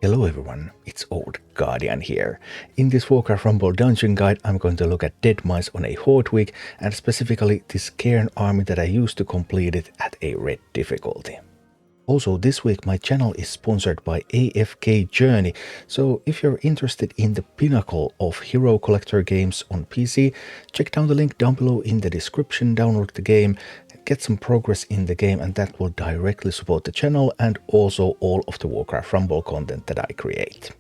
Hello everyone, it's Old Guardian here. In this Warcraft Rumble dungeon guide I'm going to look at Deadmines on a Horde week and specifically this Cairne army that I used to complete it at a red difficulty. Also this week my channel is sponsored by AFK Journey, so if you're interested in the pinnacle of hero collector games on PC, check down the link down below in the description, download the game, get some progress in the game, and that will directly support the channel and also all of the Warcraft Rumble content that I create.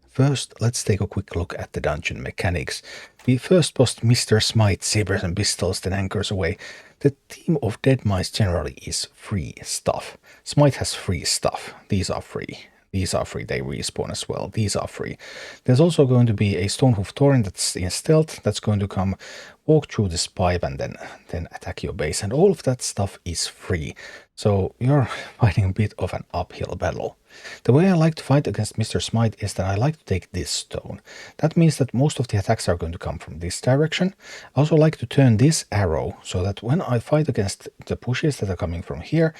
First, let's take a quick look at the dungeon mechanics. We first post Mr. Smite, sabers and pistols, then anchors away. The theme of Deadmines generally is free stuff. Smite has free stuff. These are free. These are free, they respawn as well. These are free. There's also going to be a Stonehoof Torrent that's in stealth, that's going to come walk through this pipe and then attack your base. And all of that stuff is free. So you're fighting a bit of an uphill battle. The way I like to fight against Mr. Smite is that I like to take this stone. That means that most of the attacks are going to come from this direction. I also like to turn this arrow so that when I fight against the pushes that are coming from here,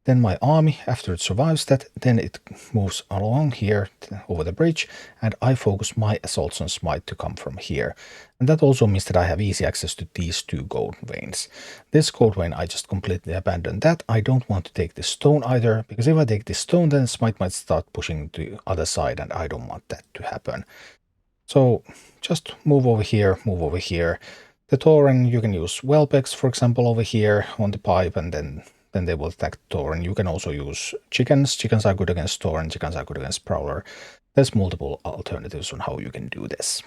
then my army, after it survives that, then it moves along here over the bridge, and I focus my assaults on Smite to come from here. And that also means that I have easy access to these two gold veins. This gold vein, I just completely abandoned that. I don't want to take this stone either, because if I take this stone, then Smite might start pushing to the other side, and I don't want that to happen. So just move over here, move over here. The Tauren, you can use Whelpex, for example, over here on the pipe, and then they will attack Tauren. You can also use chickens. Chickens are good against Tauren, chickens are good against Prowler. There's multiple alternatives on how you can do this.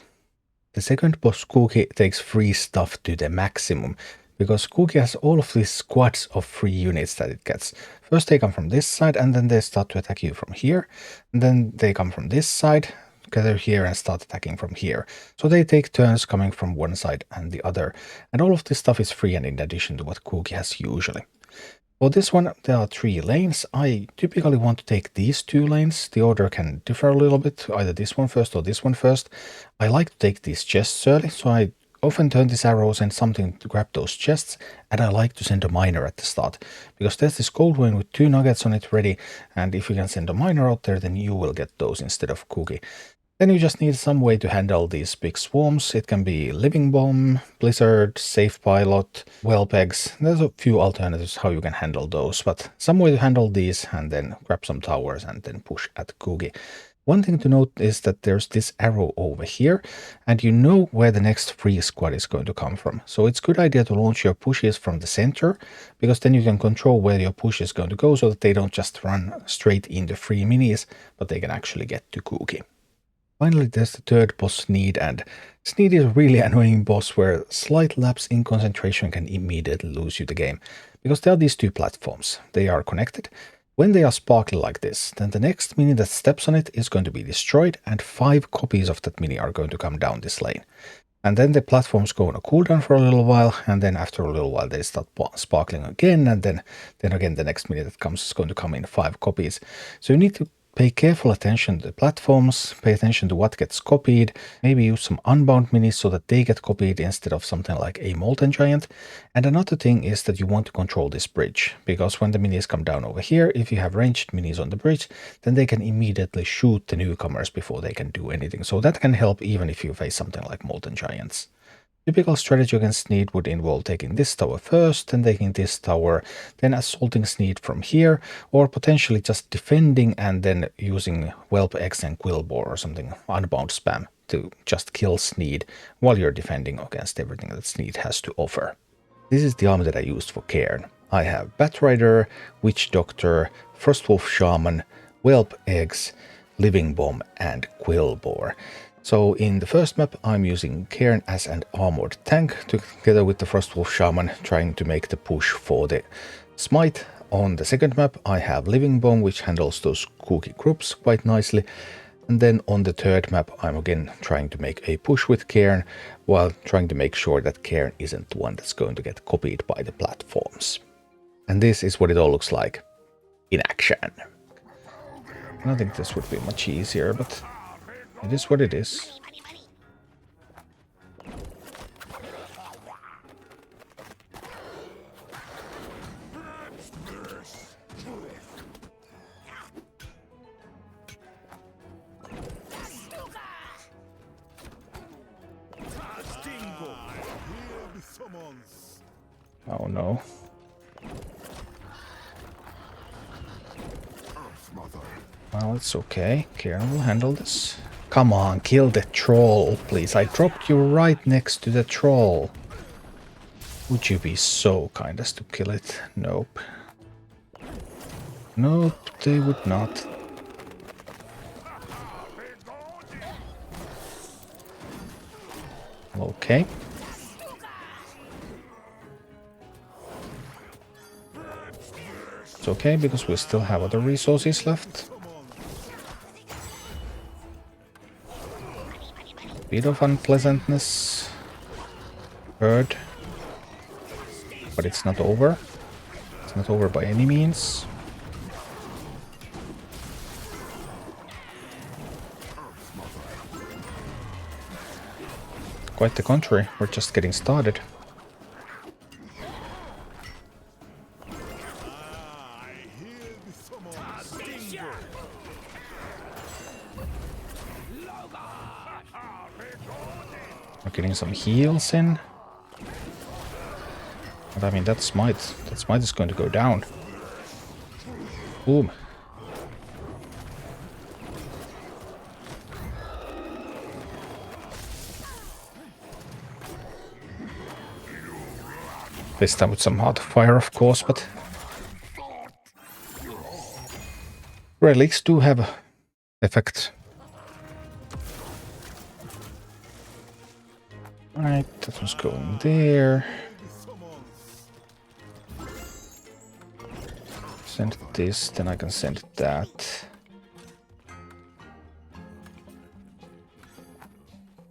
The second boss, Cookie, takes free stuff to the maximum, because Cookie has all of these squads of free units that it gets. First they come from this side, and then they start to attack you from here. And then they come from this side, gather here and start attacking from here. So they take turns coming from one side and the other. And all of this stuff is free and in addition to what Cookie has usually. For this one, there are 3 lanes. I typically want to take these 2 lanes. The order can differ a little bit, either this one first or this one first. I like to take these chests early, so I often turn these arrows and something to grab those chests, and I like to send a miner at the start, because there's this gold vein with 2 nuggets on it ready, and if you can send a miner out there, then you will get those instead of Cookie. Then you just need some way to handle these big swarms. It can be Living Bomb, Blizzard, Safe Pilot, Whelpex. There's a few alternatives how you can handle those, but some way to handle these and then grab some towers and then push at Cookie. One thing to note is that there's this arrow over here, and you know where the next free squad is going to come from. So it's a good idea to launch your pushes from the center, because then you can control where your push is going to go so that they don't just run straight into free minis, but they can actually get to Cookie. Finally, there's the third boss, Sneed, and Sneed is a really annoying boss where slight lapse in concentration can immediately lose you the game, because there are these 2 platforms. They are connected. When they are sparkly like this, then the next mini that steps on it is going to be destroyed, and 5 copies of that mini are going to come down this lane. And then the platforms go on a cooldown for a little while, and then after a little while they start sparkling again, and then again the next mini that comes is going to come in 5 copies. So you need to pay careful attention to the platforms, pay attention to what gets copied, maybe use some unbound minis so that they get copied instead of something like a Molten Giant. And another thing is that you want to control this bridge, because when the minis come down over here, if you have ranged minis on the bridge, then they can immediately shoot the newcomers before they can do anything. So that can help even if you face something like Molten Giants. Typical strategy against Sneed would involve taking this tower first, then taking this tower, then assaulting Sneed from here, or potentially just defending and then using Whelpex and Quillbore or something unbound spam to just kill Sneed while you're defending against everything that Sneed has to offer. This is the army that I used for Cairne. I have Batrider, Witch Doctor, Frostwolf Shaman, Whelp Eggs, Living Bomb, and Quillbore. So in the first map I'm using Cairne as an armored tank together with the Frostwolf Shaman trying to make the push for the Smite. On the second map I have Living Bomb, which handles those Cookie groups quite nicely. And then on the third map I'm again trying to make a push with Cairne while trying to make sure that Cairne isn't the one that's going to get copied by the platforms. And this is what it all looks like in action. I think this would be much easier, but it is what it is. Oh no. Well, it's okay. Cairne will handle this. Come on, kill the troll, please. I dropped you right next to the troll. Would you be so kind as to kill it? Nope. Nope, they would not. Okay. It's okay, because we still have other resources left. Bit of unpleasantness. Horde. But it's not over. It's not over by any means. Quite the contrary, we're just getting started. We're getting some heals in. But I mean, that Smite is going to go down. Boom. This time with some hot fire, of course, but relics do have effect. Right, that was going there. Send this, then I can send that.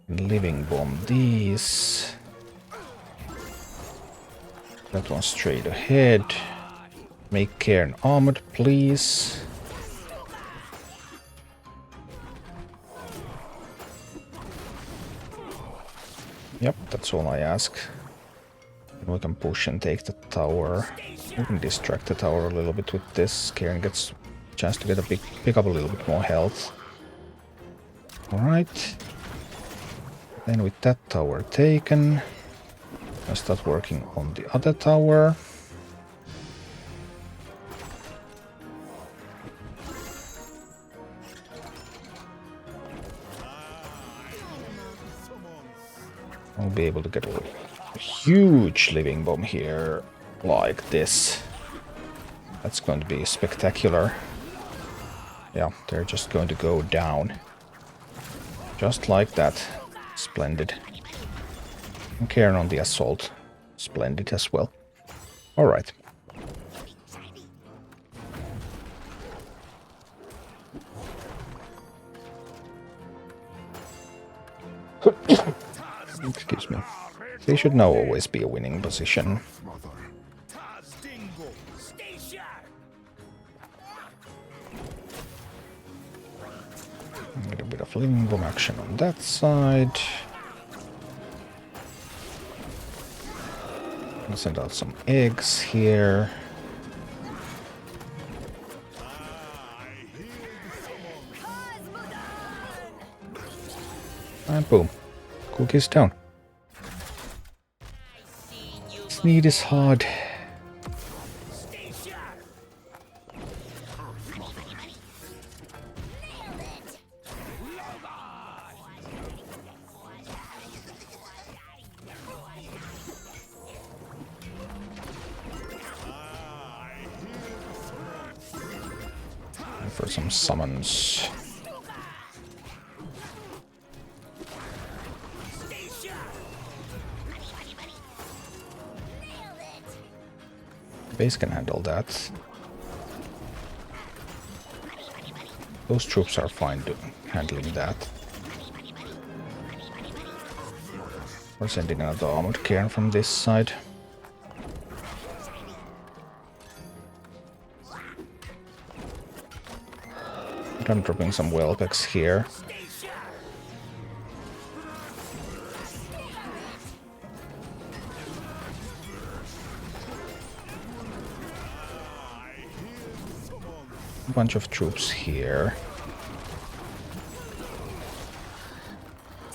Living bomb these. That one straight ahead. Make Cairne armored, please. Yep, that's all I ask. And we can push and take the tower. We can distract the tower a little bit with this. Cairne gets a chance to get pick up a little bit more health. Alright. Then with that tower taken, I start working on the other tower. I'll be able to get a huge living bomb here, like this. That's going to be spectacular. Yeah, they're just going to go down. Just like that. Splendid. And Cairne on the assault. Splendid as well. Alright. Excuse me. They should now always be a winning position. Get a bit of living bomb action on that side. I'll send out some eggs here. And boom. Cookies down. Sneed is hard. And for some summons. Base can handle that. Those troops are fine handling that. We're sending another armored Cairne from this side. But I'm dropping some Whelpecks here. Bunch of troops here.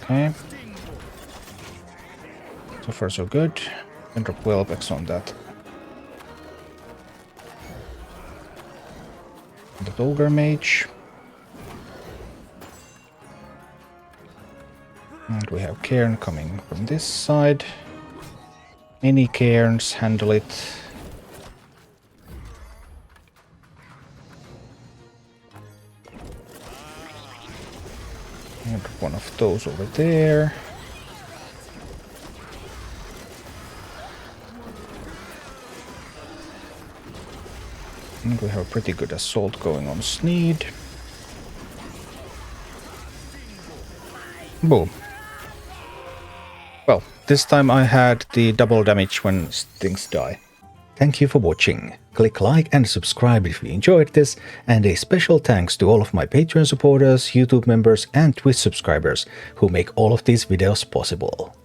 Okay. So far so good. And drop Wellbex on that. The Ogre Mage. And we have Cairne coming from this side. Many Cairns, handle it. And one of those over there. And we have a pretty good assault going on Sneed. Boom. Well, this time I had the double damage when things die. Thank you for watching. Click like and subscribe if you enjoyed this, and a special thanks to all of my Patreon supporters, YouTube members and Twitch subscribers who make all of these videos possible.